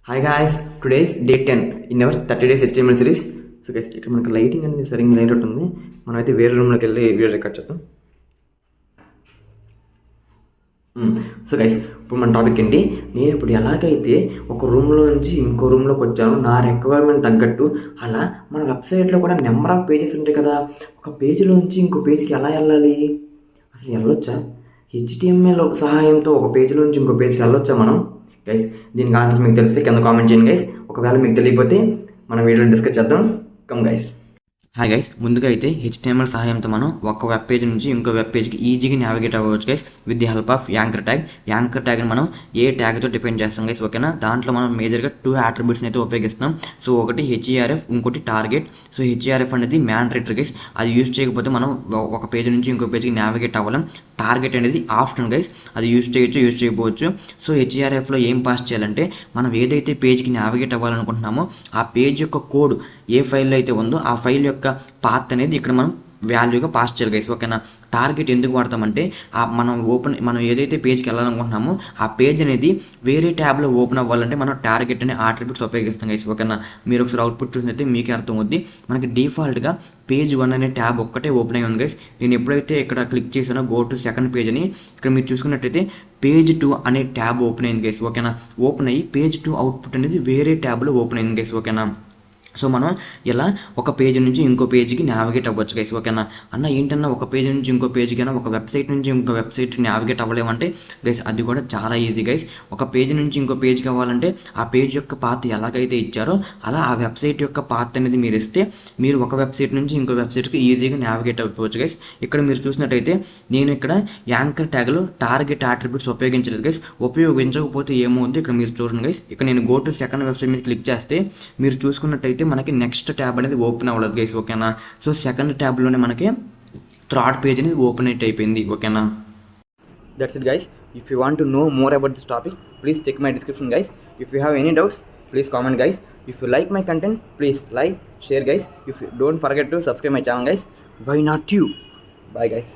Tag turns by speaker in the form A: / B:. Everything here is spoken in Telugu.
A: Hi guys, today is day 10 in our 30 days HTML series. So guys ఇక్కడ మనకు లైటింగ్ అనేది సరిగ్గా లైట్ అవుతుంది. మనమైతే వేరే రూమ్లోకి వెళ్ళి వీడియో రికార్డ్ చేద్దాం. సో గైస్ ఇప్పుడు మన టాపిక్ ఏంటి, నేను ఇప్పుడు ఎలాగైతే ఒక రూమ్లో నుంచి ఇంకో రూమ్లోకి వచ్చాను నా రిక్వైర్మెంట్ తగ్గట్టు, అలా మన వెబ్సైట్లో కూడా నెంబర్ ఆఫ్ పేజెస్ ఉంటాయి కదా, ఒక పేజీలో నుంచి ఇంకో పేజ్కి ఎలా వెళ్ళాలి, అసలు వెళ్ళొచ్చా HTML సహాయంతో ఒక పేజీలో నుంచి ఇంకో పేజ్కి వెళ్ళొచ్చా మనం? గైస్ దీనికి ఆన్సర్ మీకు తెలిస్తే కింద కామెంట్ చేయండి గైస్. ఒకవేళ మీకు తెలియకపోతే మన వీడియోని డిస్కస్ చేద్దాం. Come guys. హాయ్ గైస్, ముందుగా అయితే HTML సహాయంతో మనం ఒక వెబ్ పేజ్ నుంచి ఇంకో వెబ్ పేజ్కి ఈజీగా నావిగేట్ అవ్వచ్చు guys with the help of anchor tag. Anchor ట్యాగ్ని మనం ఏ ట్యాగ్తో డిపెండ్ చేస్తాం గైస్, ఓకేనా? దాంట్లో మనం మేజర్గా 2 అట్రిబ్యూట్స్ని అయితే ఉపయోగిస్తాం. సో ఒకటి HERF, ఇంకోటి టార్గెట్. సో HERF అనేది మ్యాండేటరీ గైస్, అది యూజ్ చేయకపోతే మనం ఒక పేజ్ నుంచి ఇంకో పేజ్కి నావిగేట్ అవ్వలేం. టార్గెట్ అనేది ఆప్షన్ గైస్, అది యూజ్ చేయొచ్చు, యూజ్ చేయకపోవచ్చు. సో HERFలో ఏం పాస్ చేయాలంటే మనం ఏదైతే పేజ్కి నావిగేట్ అవ్వాలనుకుంటున్నామో ఆ పేజ్ యొక్క కోడ్ ఏ ఫైల్లో అయితే ఉందో ఆ ఫైల్ యొక్క పాత్ అనేది ఇక్కడ మనం వాల్యూగా పాస్ చేయాలి గైస్, ఓకేనా? టార్గెట్ ఎందుకు వాడతామంటే మనం ఏదైతే పేజ్కి వెళ్ళాలనుకుంటున్నామో ఆ పేజ్ అనేది వేరే ట్యాబ్లో ఓపెన్ అవ్వాలంటే మనం టార్గెట్ అనే అట్రిబ్యూట్స్ ఉపయోగిస్తాం గైస్, ఓకేనా? మీరు ఒకసారి అవుట్పుట్ చూసినట్టే మీకే అర్థం అవుద్ది. మనకి డిఫాల్ట్గా పేజ్ 1 అనే ట్యాబ్ ఒక్కటే ఓపెన్ అయ్యి ఉంది గైస్. నేను ఎప్పుడైతే ఇక్కడ క్లిక్ చేసానో గో టు సెకండ్ పేజ్ అని, ఇక్కడ మీరు చూసుకున్నట్టయితే పేజ్ 2 అనే ట్యాబ్ ఓపెన్ అయింది గైస్, ఓకేనా? ఓపెన్ అయ్యి పేజ్ 2 అవుట్పుట్ అనేది వేరే ట్యాబ్లో ఓపెన్ అయింది గైస్, ఓకేనా? సో మనం ఇలా ఒక పేజ్ నుంచి ఇంకో పేజ్కి నావిగేట్ అవ్వచ్చు గైస్, ఓకేనా? అన్న ఏంటన్నా ఒక పేజ్ నుంచి ఇంకో పేజ్కైనా ఒక వెబ్సైట్ నుంచి ఇంకో వెబ్సైట్కి నావిగేట్ అవ్వలేమంటే గైస్ అది కూడా చాలా ఈజీ గైస్. ఒక పేజ్ నుంచి ఇంకో పేజ్కి అవ్వాలంటే ఆ పేజ్ యొక్క పాత్ ఎలాగైతే ఇచ్చారో అలా ఆ వెబ్సైట్ యొక్క పాత్ అనేది మీరు ఇస్తే మీరు ఒక వెబ్సైట్ నుంచి ఇంకో వెబ్సైట్కి ఈజీగా నావిగేట్ అవ్వచ్చు గైస్. ఇక్కడ మీరు చూసినట్టయితే నేను ఇక్కడ యాంకర్ ట్యాగ్లో టార్గెట్ అట్రిబ్యూట్స్ ఉపయోగించలేదు గైస్. ఉపయోగించకపోతే ఏమవుతుంది ఇక్కడ మీరు చూడండి గైస్. ఇక్కడ నేను గో టు సెకండ్ వెబ్సైట్ మీద క్లిక్ చేస్తే మీరు చూసుకున్నట్టయితే మనకి నెక్స్ట్ ట్యాబ్ అనేది ఓపెన్ అవ్వలేదు గైస్, ఓకేనా? సో సెకండ్ ట్యాబ్లోనే మనకి థర్డ్ పేజ్ అనేది ఓపెన్ అయిపోయింది, ఓకేనా? That's it guys. If you want to know more about this topic please check my description guys. If you have any doubts please comment guys. If you like my content please like, share guys. If you don't forget to subscribe my channel guys. Why not you? Bye guys.